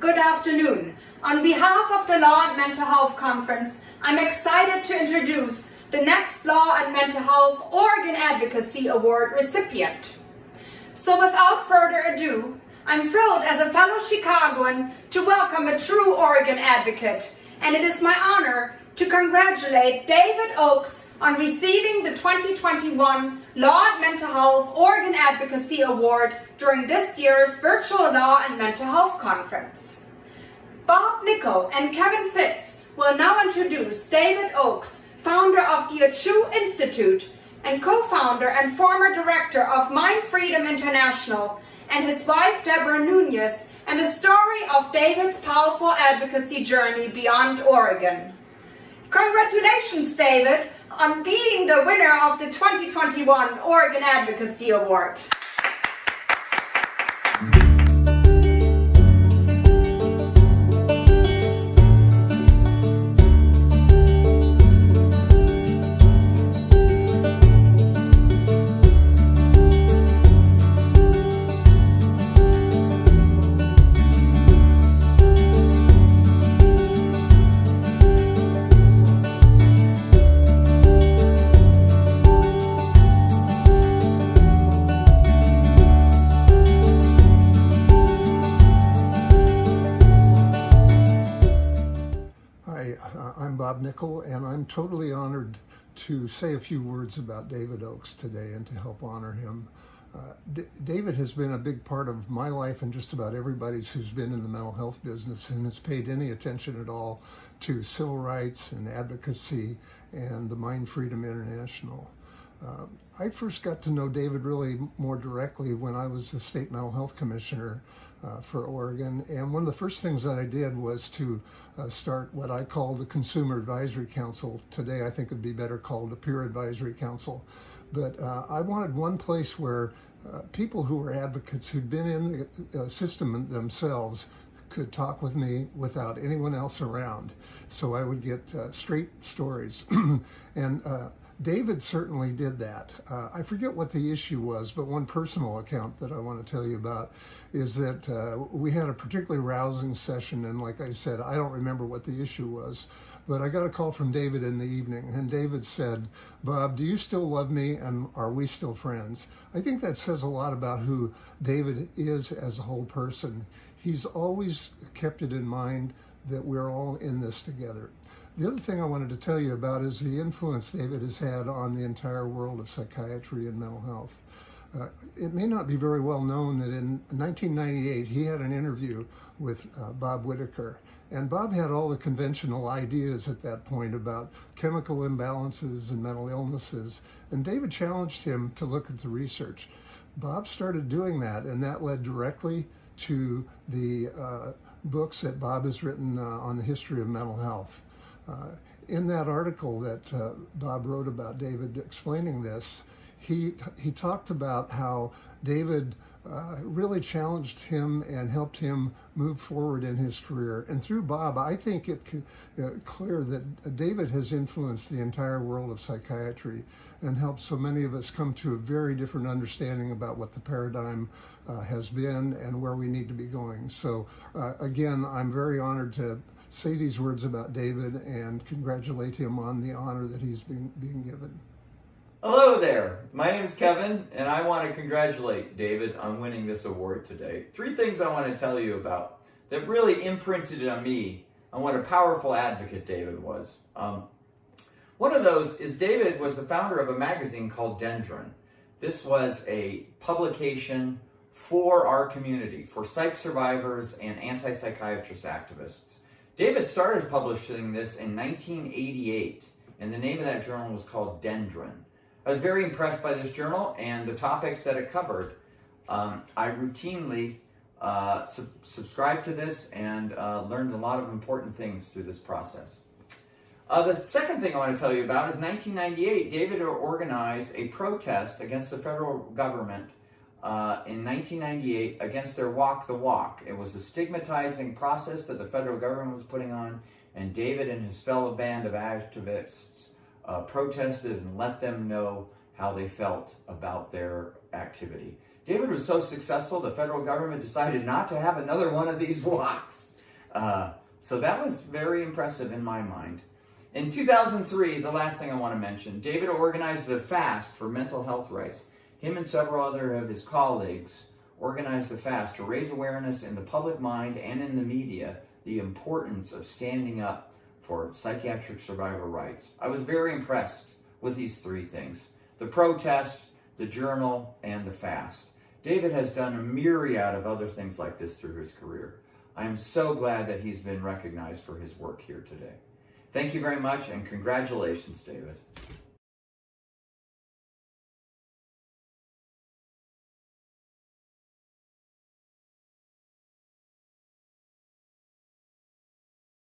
Good afternoon. On behalf of the Law and Mental Health Conference, I'm excited to introduce the next Law and Mental Health Oregon Advocacy Award recipient. So without further ado, I'm thrilled as a fellow Chicagoan to welcome a true Oregon advocate, and it is my honor to congratulate David Oakes on receiving the 2021 Law and Mental Health Oregon Advocacy Award during this year's Virtual Law and Mental Health Conference. Bob Nickel and Kevin Fitz will now introduce David Oakes, founder of the Achu Institute and co-founder and former director of Mind Freedom International, and his wife Deborah Nunez, and the story of David's powerful advocacy journey beyond Oregon. Congratulations, David, on being the winner of the 2021 Oregon Advocacy Award. I'm Bob Nickel, and I'm totally honored to say a few words about David Oakes today and to help honor him. David has been a big part of my life and just about everybody's who's been in the mental health business and has paid any attention at all to civil rights and advocacy and the Mind Freedom International. I first got to know David really more directly when I was the state mental health commissioner for Oregon, and one of the first things that I did was to start what I call the Consumer Advisory Council. Today I think it would be better called a Peer Advisory Council, but I wanted one place where people who were advocates who'd been in the system themselves could talk with me without anyone else around, so I would get straight stories. And David certainly did that. I forget what the issue was, but one personal account that I want to tell you about is that we had a particularly rousing session, and like I said, I don't remember what the issue was, but I got a call from David in the evening, and David said, "Bob, do you still love me, and are we still friends?" I think that says a lot about who David is as a whole person. He's always kept it in mind that we're all in this together. The other thing I wanted to tell you about is the influence David has had on the entire world of psychiatry and mental health. It may not be very well known that in 1998 he had an interview with Bob Whitaker, and Bob had all the conventional ideas at that point about chemical imbalances and mental illnesses, and David challenged him to look at the research. Bob started doing that, and that led directly to the books that Bob has written on the history of mental health. In that article that Bob wrote about David explaining this, he talked about how David really challenged him and helped him move forward in his career. And through Bob, I think it's clear that David has influenced the entire world of psychiatry and helped so many of us come to a very different understanding about what the paradigm has been and where we need to be going. So again, I'm very honored to say these words about David and congratulate him on the honor that he's being given. Hello there, my name is Kevin, and I want to congratulate David on winning this award today. 3 things I want to tell you about that really imprinted on me on what a powerful advocate David was. One of those is David was the founder of a magazine called Dendron. This was a publication for our community, for psych survivors and anti-psychiatrist activists. David started publishing this in 1988, and the name of that journal was called Dendron. I was very impressed by this journal and the topics that it covered. I routinely subscribed to this and learned a lot of important things through this process. The second thing I want to tell you about is 1998, David organized a protest against the federal government in 1998 against their Walk the Walk. It was a stigmatizing process that the federal government was putting on, and David and his fellow band of activists protested and let them know how they felt about their activity. David was so successful, the federal government decided not to have another one of these walks. So that was very impressive in my mind. In 2003, the last thing I want to mention, David organized a fast for mental health rights. Him and several other of his colleagues organized a fast to raise awareness in the public mind and in the media the importance of standing up for psychiatric survivor rights. I was very impressed with these three things: the protest, the journal, and the fast. David has done a myriad of other things like this through his career. I am so glad that he's been recognized for his work here today. Thank you very much, and congratulations, David.